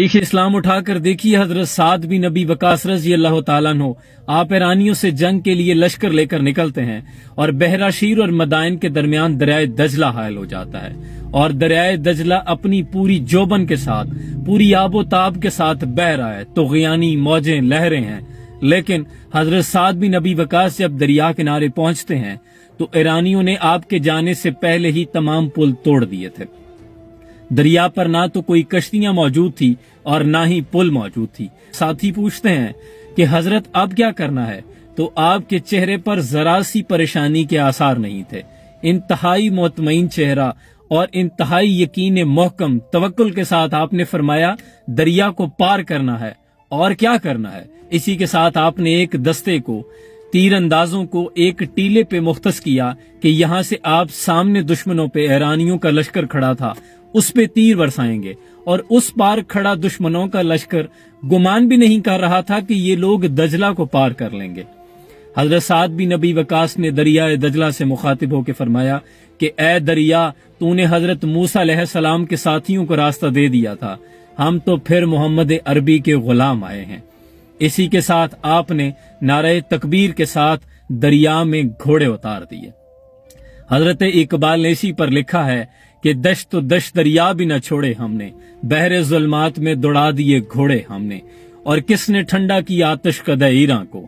देखिए इस्लाम उठाकर देखिए, हजरत साद बिन नबी वकास रजी अल्लाह ताला अन्हु आप ईरानियों से जंग के लिए लश्कर लेकर निकलते हैं और बहराशीर और मदाइन के दरमियान दरियाए दजला हायल हो जाता है और दरियाए दजला अपनी पूरी जोबन के साथ, पूरी आबो ताब के साथ बह रहा है, तुग़यानी मौजें लहरें हैं। लेकिन हजरत साद बिन नबी वकास जब दरिया किनारे पहुंचते हैं तो ईरानियों ने आपके जाने से पहले ही तमाम पुल तोड़ दिए थे। दरिया पर ना तो कोई कश्तियां मौजूद थी और ना ही पुल मौजूद थी। साथी पूछते हैं कि हजरत अब क्या करना है, तो आपके चेहरे पर जरा सी परेशानी के आसार नहीं थे। इंतहाई मुतमईन चेहरा और इंतहाई यकीन मोहकम तवक्कुल के साथ आपने फरमाया दरिया को पार करना है और क्या करना है। इसी के साथ आपने एक दस्ते को, तीर अंदाजों को एक टीले पे मुख्तस किया कि यहाँ से आप सामने दुश्मनों पे, ईरानियों का लश्कर खड़ा था, उस पे तीर बरसाएंगे और उस पार खड़ा दुश्मनों का लश्कर गुमान भी नहीं कर रहा था कि ये लोग दजला को पार कर लेंगे। हजरत साद बिन नबी वकास ने दरिया दजला से मुखातिब होकर फरमाया कि ए दरिया, तूने हजरत मूसा अलैहिस्सलाम के साथियों को रास्ता दे दिया था, हम तो फिर मोहम्मद अरबी के गुलाम आए हैं। इसी के साथ आपने नारे तकबीर के साथ दरिया में घोड़े उतार दिए। हजरत इकबाल ने इसी पर लिखा है कि दश्त तो दश्त दरिया भी न छोड़े हमने, बहरे जुल्मात में दौड़ा दिए घोड़े हमने। और किसने ठंडा किया आतिश कदा ईरान को,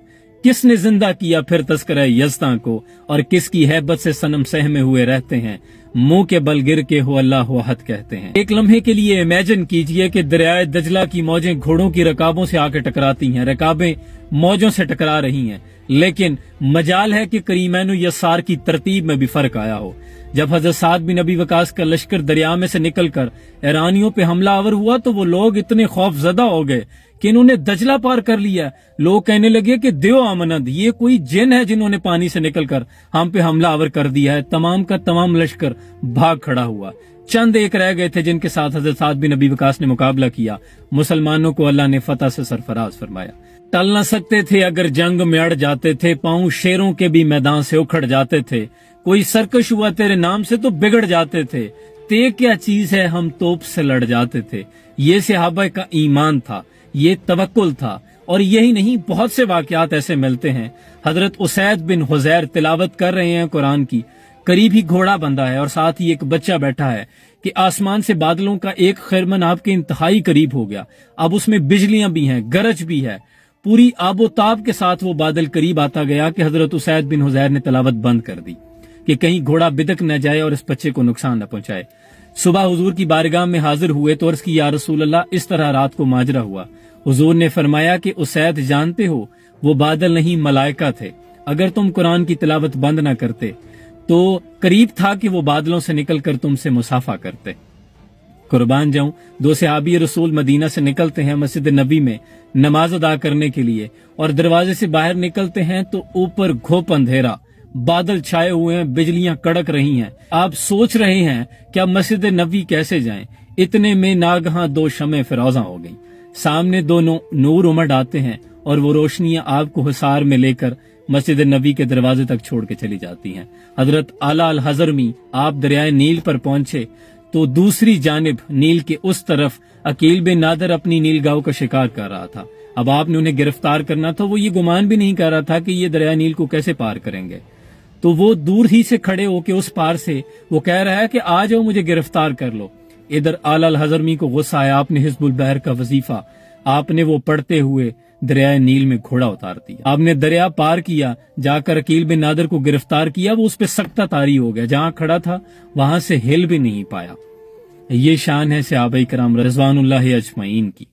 किसने जिंदा किया फिर तस्करा यज़्दां को, और किसकी हैबत से सनम सहमे हुए रहते हैं, मुंह के बल गिर के हो अल्लाह अहद कहते हैं। एक लम्हे के लिए इमेजिन कीजिए कि दरियाए दजला की मौजें घोड़ों की रकाबों से आकर टकराती हैं, रकाबें मौजों से टकरा रही हैं। लेकिन मजाल है कि करीमैन यसार की तरतीब में भी फर्क आया हो। जब हजरत साद बिन नबी वकास का लश्कर दरिया में से निकलकर ईरानियों पे हमला आवर हुआ तो वो लोग इतने खौफजदा हो गए कि इन्होंने दजला पार कर लिया। लोग कहने लगे कि देव आमनद, ये कोई जिन है जिन्होंने पानी से निकलकर हम पे हमला आवर कर दिया है। तमाम का तमाम लश्कर भाग खड़ा हुआ। चंद एक रह गए थे जिनके साथ हजरत साद बिन नबी वकास ने मुकाबला किया। मुसलमानों को अल्लाह ने फतह से सरफराज फरमाया। टल न सकते थे अगर जंग में अड़ जाते थे, पांव शेरों के भी मैदान से उखड़ जाते थे। कोई सरकश हुआ तेरे नाम से तो बिगड़ जाते थे, ते क्या चीज है हम तोप से लड़ जाते थे। ये सहाबा का ईमान था, ये तवक्कुल था। और यही नहीं, बहुत से वाकयात ऐसे मिलते हैं। हजरत उसैद बिन हुजैर तिलावत कर रहे हैं कुरान की, करीब ही घोड़ा बंधा है और साथ ही एक बच्चा बैठा है कि आसमान से बादलों का एक खिरमन आपके इंतहाई करीब हो गया। अब उसमें बिजलियां भी हैं, गरज भी है, पूरी आबोताब के साथ वो बादल करीब आता गया कि हजरत उसैद बिन हुजैर ने तिलावत बंद कर दी कि कहीं घोड़ा बिदक न जाए और इस बच्चे को नुकसान न पहुंचाए। सुबह हुजूर की बारगाह में हाजिर हुए तो अर्ज की, या रसूल अल्लाह, इस तरह रात को माजरा हुआ। हुजूर ने फरमाया कि उसैद, जानते हो वो बादल नहीं मलाइका थे। अगर तुम कुरान की तिलावत बंद न करते तो करीब था कि वो बादलों से निकलकर तुमसे मुसाफा करते। कुर्बान जाऊं, दो सहाबी रसूल मदीना से निकलते हैं मस्जिद नबी में नमाज अदा करने के लिए और दरवाजे से बाहर निकलते हैं तो ऊपर घोप अंधेरा, बादल छाए हुए हैं, बिजलियां कड़क रही हैं। आप सोच रहे हैं कि अब मस्जिद नबी कैसे जाएं। इतने में नागहां दो शमे फिरोजा हो गई। सामने दोनों नूर उमड़ आते हैं और वो रोशनियां आपको हिसार में लेकर मस्जिद नबी के दरवाजे तक छोड़ के चली जाती हैं। हजरत आला अल हजरमी आप दरियाए नील पर पहुंचे तो दूसरी जानिब नील के उस तरफ अकील बिन नादर अपनी नीलगांव का शिकार कर रहा था। अब आपने उन्हें गिरफ्तार करना था। वो ये गुमान भी नहीं कर रहा था कि ये दरिया नील को कैसे पार करेंगे। तो वो दूर ही से खड़े होके उस पार से वो कह रहा है कि आ जाओ, मुझे गिरफ्तार कर लो। इधर आला अल हजरमी को गुस्सा आया। आपने हिजबुल बहर का वजीफा आपने वो पढ़ते हुए दरिया नील में घोड़ा उतार दिया। आपने दरिया पार किया, जाकर अकील बिन नादर को गिरफ्तार किया। वो उस पर सख्ता तारी हो गया, जहां खड़ा था वहां से हिल भी नहीं पाया। ये शान है सहाबा-ए-किराम रज़वानुल्लाहि अजमईन की।